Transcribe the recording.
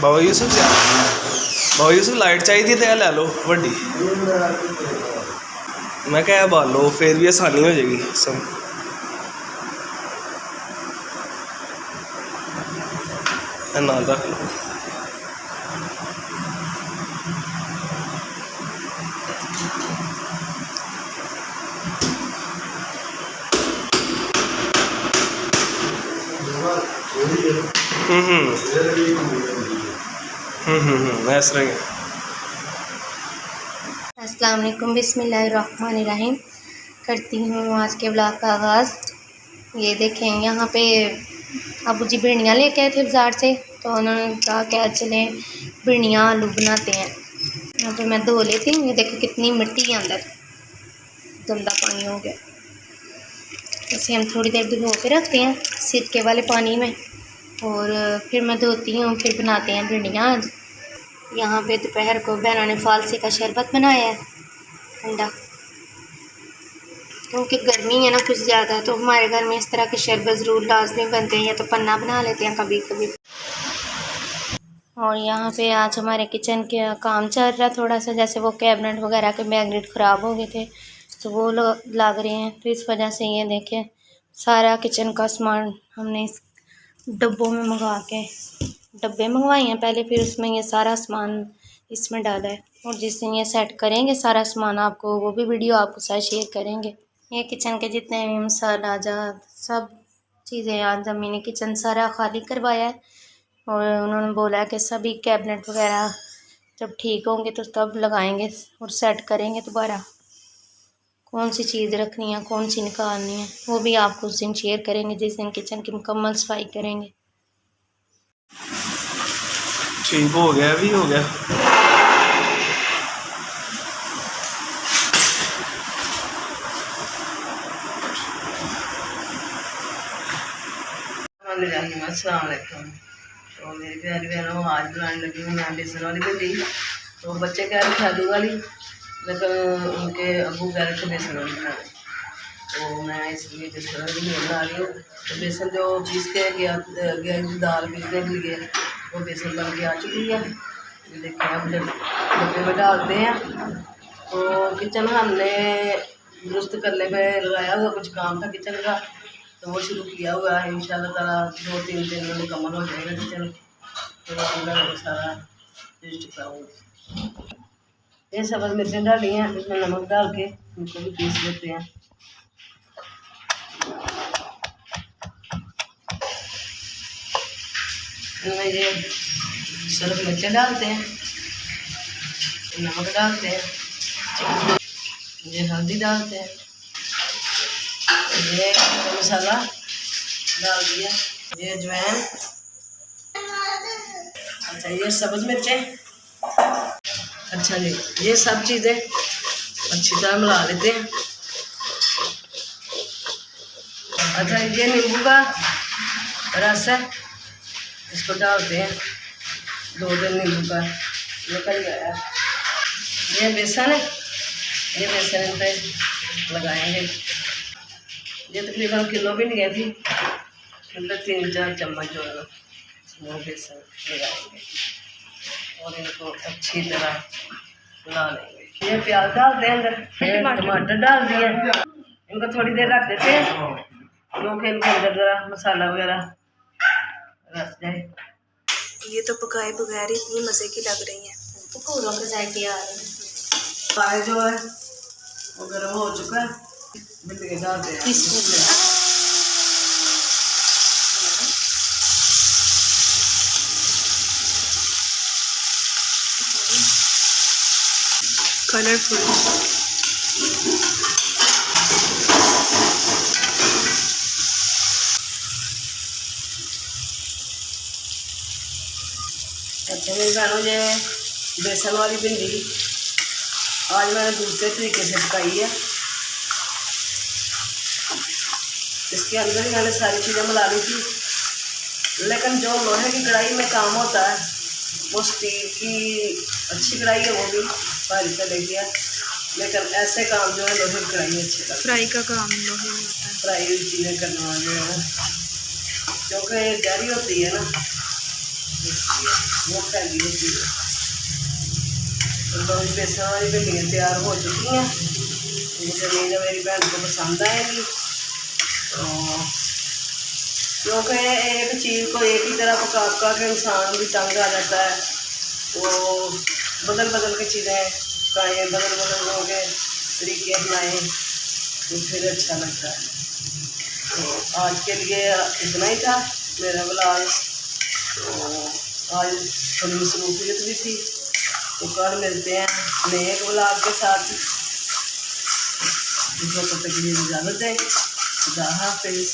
बाबा यूसुफ से बाबा यूसुफ लाइट चाहिए तो ले लो वड्डी। मैं क्या बाल लो फिर भी आसानी हो जाएगी सब। ना रख लो। ऐसा रही। अस्सलाम वालेकुम, बिस्मिल्लाहिर्रहमानिर्रहीम। करती हूँ आज के ब्लॉग का आगाज़। ये देखें, यहाँ पे अबू जी भिंडियाँ लेके आए थे बाज़ार से, तो उन्होंने कहा क्या चलें भिंडियाँ आलू बनाते हैं। यहाँ पे मैं धो लेती हूँ। ये देखें कितनी मिट्टी है अंदर, गंदा पानी हो गया। इसे हम थोड़ी देर भिगो के रखते हैं सिरके वाले पानी में, और फिर मैं धोती हूँ, फिर बनाते हैं भिंडियाँ। आज यहाँ पे दोपहर को बहना ने फालसी का शरबत बनाया है ठंडा, क्योंकि गर्मी है ना कुछ ज़्यादा, तो हमारे घर में इस तरह के शरबत ज़रूर लाजमी बनते हैं, या तो पन्ना बना लेते हैं कभी कभी। और यहाँ पे आज हमारे किचन का काम चल रहा है थोड़ा सा, जैसे वो कैबिनेट वगैरह के मैग्नेट ख़राब हो गए थे तो वो लग रहे हैं, तो इस वजह से ये देखें सारा किचन का सामान हमने इस डब्बों में डब्बे मंगवाए हैं पहले, फिर उसमें ये सारा सामान इसमें डाला है। और जिस दिन ये सेट करेंगे सारा सामान आपको, वो भी वीडियो आपके साथ शेयर करेंगे। ये किचन के जितने भी मसाला जात सब चीज़ें, आज अम्मी ने किचन सारा खाली करवाया है, और उन्होंने बोला है कि सभी कैबिनेट वगैरह जब ठीक होंगे तो तब लगाएंगे और सेट करेंगे दोबारा। कौन सी चीज़ रखनी है, कौन सी निकालनी है, वो भी आपको उस दिन शेयर करेंगे जिस दिन किचन की मुकम्मल सफाई करेंगे। ठीक हो गया, भी हो गया। अस्सलाम वालेकुम। तो मेरी प्यारी बहनों, आज बनाने लगी हूँ मैं बेसन वाली भिंडी। तो बच्चे कह रहे थे आलू वाली, लेकिन उनके अबू कह रहे थे बेसन वाली बनाने, तो मैं इसलिए बेसन वाली बना रही हूँ। तो बेसन जो पीस के गया दाल पीसने के लिए, वो बेसन बन के आ चुकी है। देखिए अब डब्बे में डालते हैं। तो किचन हमने दुरुस्त करने में लगाया हुआ कुछ काम था किचन का, तो वो शुरू किया हुआ है। इंशाल्लाह ताला 2-3 दिन में मुकम्मल हो जाएगा किचन। तो सारा चुकाऊँगी। ये सब्ज़ मिर्चें डाली हैं, इसमें नमक डाल के इनको भी पीस लेते हैं। इनमें ये सब्ज़ मिर्चें डालते हैं, नमक डालते हैं, ये हल्दी डालते हैं, ये मसाला डाल दिया, ये अजवाइन, अच्छा ये सब्ज़ मिर्चें, अच्छा जी ये सब चीज़ें अच्छी तरह मिला लेते हैं। अच्छा ये नींबू का रस है, इसको डालते हैं, 2-3 नींबू का निकल गया। ये बेसन है, ये बेसन इन पर लगाएंगे। ये तकरीबन किलो भी नहीं गई थी, अंदर 3-4 चम्मच जो है वो बेसन लगाएंगे और इनको अच्छी तरह मिला लेंगे। ये प्याज डालते हैं अंदर, टमाटर डाल दिए, इनको थोड़ी देर रख देते हैं क्योंकि इनके अंदर जरा मसाला वगैरह रस जाए। ये तो पकाए बगैर ही इतनी मज़े की लग रही हैं, पकौड़ों के जायके आ रहे हैं। पाए जो है वो गर्म हो चुका है, भिंडी डालते हैं। कलरफुल अच्छा मेरी बहनों, ये बेसन वाली भिंडी आज मैंने दूसरे तरीके से पकाई है। इसके अंदर ही मैंने सारी चीज़ें मिला ली थी, लेकिन जो लोहे की कढ़ाई में काम होता है वो स्टील की अच्छी कढ़ाई है, वो भी भारी चलेगी है, लेकिन ऐसे काम जो है लोहे की कढ़ाई में अच्छे लगते हैं। फ्राई का काम लोहे में होता है, फ्राई हुई चीज़ें करने वाले हैं, क्योंकि गहरी होती है ना, वो फैली होती है। तो बेसन वाली भिंडियाँ तैयार हो चुकी हैं। मुझे उम्मीद है मेरी बहन को पसंद आएगी। तो क्योंकि एक चीज़ को एक ही तरह पका पका के इंसान भी तंग आ जाता है, तो बदल बदल के चीज़ें खाएँ, बदल बदल के तरीके अपनाएँ तो फिर अच्छा लगता है। तो आज के लिए इतना ही था मेरा ब्लॉग। तो आज थोड़ी मसरूफियत भी थी, तो कल मिलते हैं नए एक ब्लॉग के साथ। तक के लिए इजाज़त है। खुदा हाफिज़।